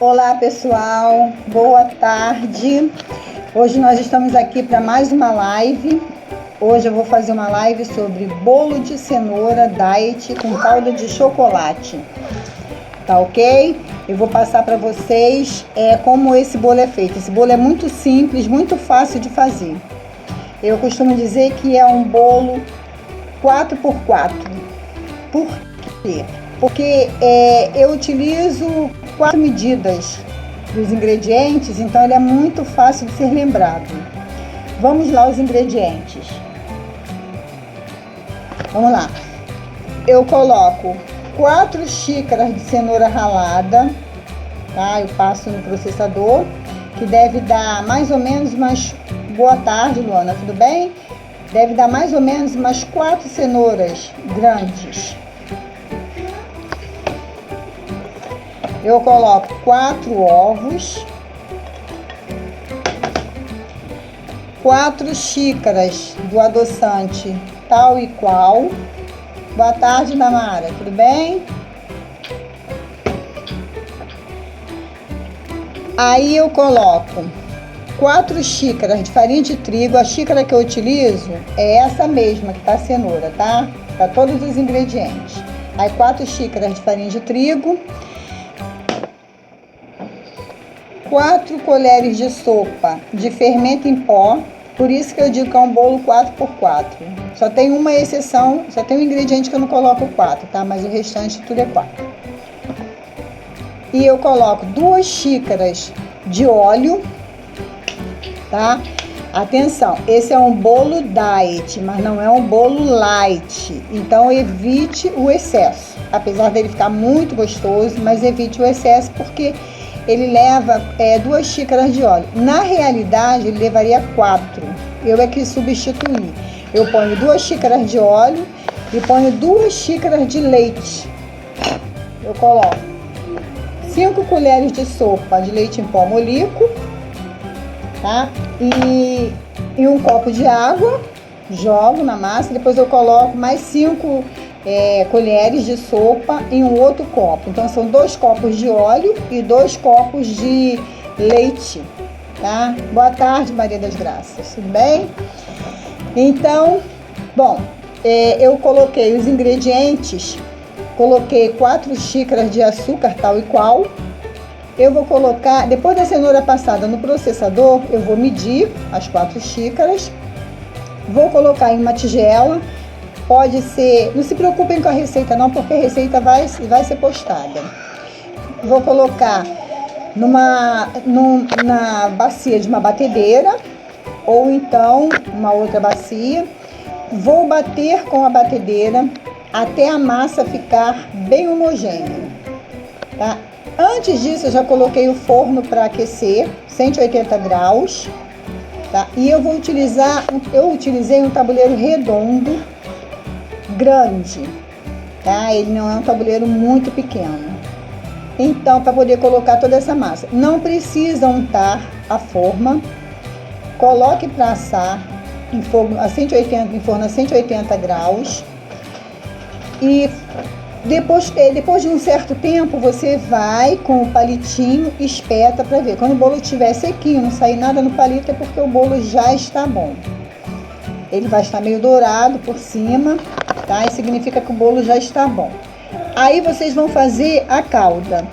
Olá pessoal, boa tarde. Hoje nós estamos aqui para mais uma live. Hoje eu vou fazer uma live sobre bolo de cenoura diet com calda de chocolate. Tá ok? Eu vou passar para vocês como esse bolo é feito. Esse bolo é muito simples, muito fácil de fazer. Eu costumo dizer que é um bolo 4x4. Por quê? Porque eu utilizo 4 medidas dos ingredientes, então ele é muito fácil de ser lembrado. Vamos lá os ingredientes. Vamos lá. Eu coloco 4 xícaras de cenoura ralada, tá? Eu passo no processador, que deve dar mais ou menos umas... Boa tarde, Luana, tudo bem? Deve dar mais ou menos umas 4 cenouras grandes. Eu coloco 4 ovos, 4 xícaras do adoçante tal e qual. Boa tarde, Namara, tudo bem? Aí eu coloco 4 xícaras de farinha de trigo. A xícara que eu utilizo é essa mesma que tá a cenoura, tá? Para todos os ingredientes. Aí 4 xícaras de farinha de trigo. 4 colheres de sopa de fermento em pó, por isso que eu digo que é um bolo 4x4. Só tem uma exceção, só tem um ingrediente que eu não coloco 4, tá? Mas o restante tudo é 4. E eu coloco 2 xícaras de óleo, tá? Atenção, esse é um bolo diet, mas não é um bolo light, então evite o excesso. Apesar dele ficar muito gostoso, mas evite o excesso porque ele leva 2 xícaras de óleo. Na realidade, ele levaria 4. Eu é que substituí. Eu ponho 2 xícaras de óleo e ponho 2 xícaras de leite. Eu coloco 5 colheres de sopa de leite em pó molico, tá? E um copo de água, jogo na massa. Depois eu coloco mais 5 colheres de sopa em um outro copo. Então são 2 copos de óleo e 2 copos de leite, tá? Boa tarde, Maria das Graças, tudo bem? Então, bom, eu coloquei os ingredientes, coloquei 4 xícaras de açúcar tal e qual. Eu vou colocar, depois da cenoura passada no processador, eu vou medir as 4 xícaras, vou colocar em uma tigela. Pode ser, não se preocupem com a receita não, porque a receita vai ser postada. Vou colocar na bacia de uma batedeira, ou então uma outra bacia. Vou bater com a batedeira até a massa ficar bem homogênea, tá? Antes disso, eu já coloquei o forno para aquecer, 180 graus, tá? E eu utilizei um tabuleiro redondo, grande, tá? Ele não é um tabuleiro muito pequeno. Então, para poder colocar toda essa massa, não precisa untar a forma. Coloque para assar em forno a 180 graus. E depois de um certo tempo, você vai com o palitinho, espeta para ver. Quando o bolo estiver sequinho, não sair nada no palito, é porque o bolo já está bom. Ele vai estar meio dourado por cima, tá? Isso significa que o bolo já está bom. Aí vocês vão fazer a calda.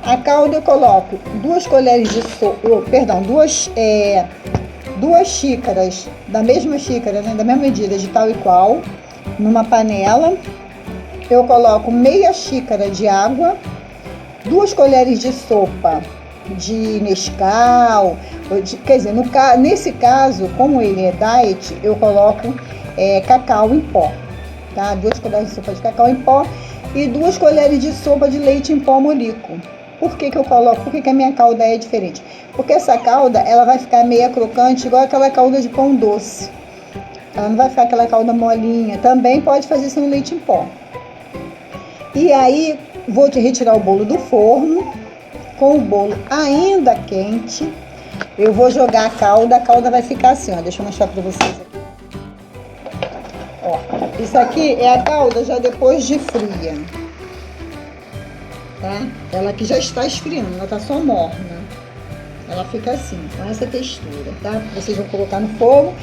A calda eu coloco 2 colheres de sopa, 2 xícaras, da mesma xícara, né? Da mesma medida de tal e qual, numa panela. Eu coloco meia xícara de água, 2 colheres de sopa de Nescau, quer dizer, nesse caso, como ele é diet, eu coloco cacau em pó, tá? 2 colheres de sopa de cacau em pó e 2 colheres de sopa de leite em pó molico. Por que eu coloco? Por que a minha calda é diferente? Porque essa calda, ela vai ficar meia crocante, igual aquela calda de pão doce. Ela não vai ficar aquela calda molinha. Também pode fazer sem leite em pó. E aí, vou retirar o bolo do forno. Com o bolo ainda quente, eu vou jogar a calda vai ficar assim, ó. Deixa eu mostrar pra vocês aqui. Ó, isso aqui é a calda já depois de fria. tá? Ela que já está esfriando, ela tá só morna. Ela fica assim, com essa textura, tá? Vocês vão colocar no fogo,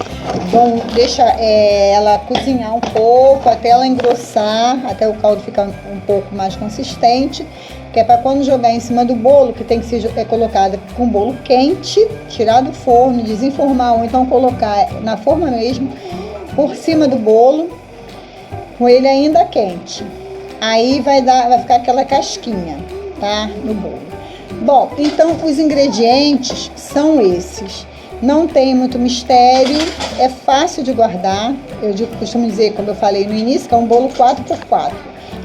vão deixar ela cozinhar um pouco, até ela engrossar, até o caldo ficar um pouco mais consistente, que é para quando jogar em cima do bolo, que tem que ser colocada com o bolo quente, tirar do forno, desenformar, ou então colocar na forma mesmo, por cima do bolo, com ele ainda quente. Aí vai ficar aquela casquinha, tá? No bolo. Bom, então os ingredientes são esses. Não tem muito mistério, é fácil de guardar. Eu costumo dizer, como eu falei no início, que é um bolo 4x4.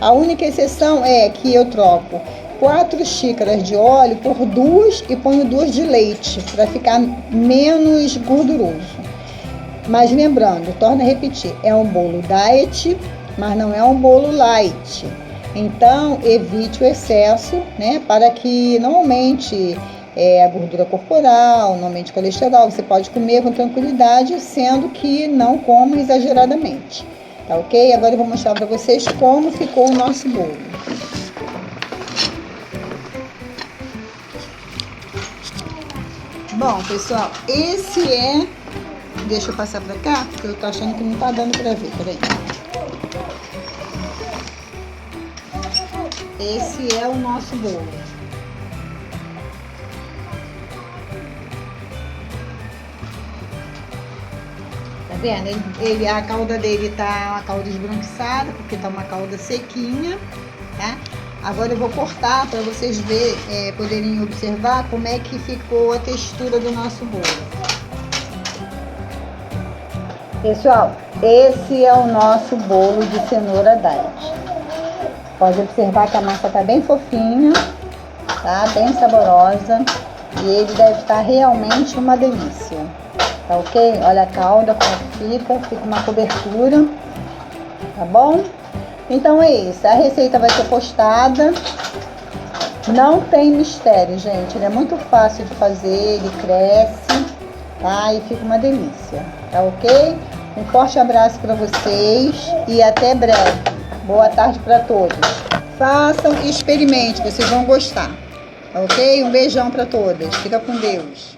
A única exceção é que eu troco 4 xícaras de óleo por 2 e ponho 2 de leite, para ficar menos gorduroso. Mas lembrando, torno a repetir, é um bolo diet, mas não é um bolo light. Então, evite o excesso, né? Para que não aumente a gordura corporal, não aumente o colesterol. Você pode comer com tranquilidade, sendo que não coma exageradamente. Tá ok? Agora eu vou mostrar para vocês como ficou o nosso bolo. Bom, pessoal, esse é... Deixa eu passar para cá, porque eu tô achando que não tá dando para ver. Peraí. Esse é o nosso bolo. Tá vendo? A calda dele tá uma calda esbranquiçada, porque tá uma calda sequinha, tá? Agora eu vou cortar para vocês poderem observar como é que ficou a textura do nosso bolo. Pessoal, esse é o nosso bolo de cenoura diet. Pode observar que a massa tá bem fofinha, tá? Bem saborosa. E ele deve estar realmente uma delícia. Tá ok? Olha a calda como fica uma cobertura. Tá bom? Então é isso. A receita vai ser postada. Não tem mistério, gente. Ele é muito fácil de fazer, ele cresce, tá? E fica uma delícia. Tá ok? Um forte abraço para vocês e até breve. Boa tarde para todos. Façam e experimente, vocês vão gostar. Ok? Um beijão para todas. Fica com Deus.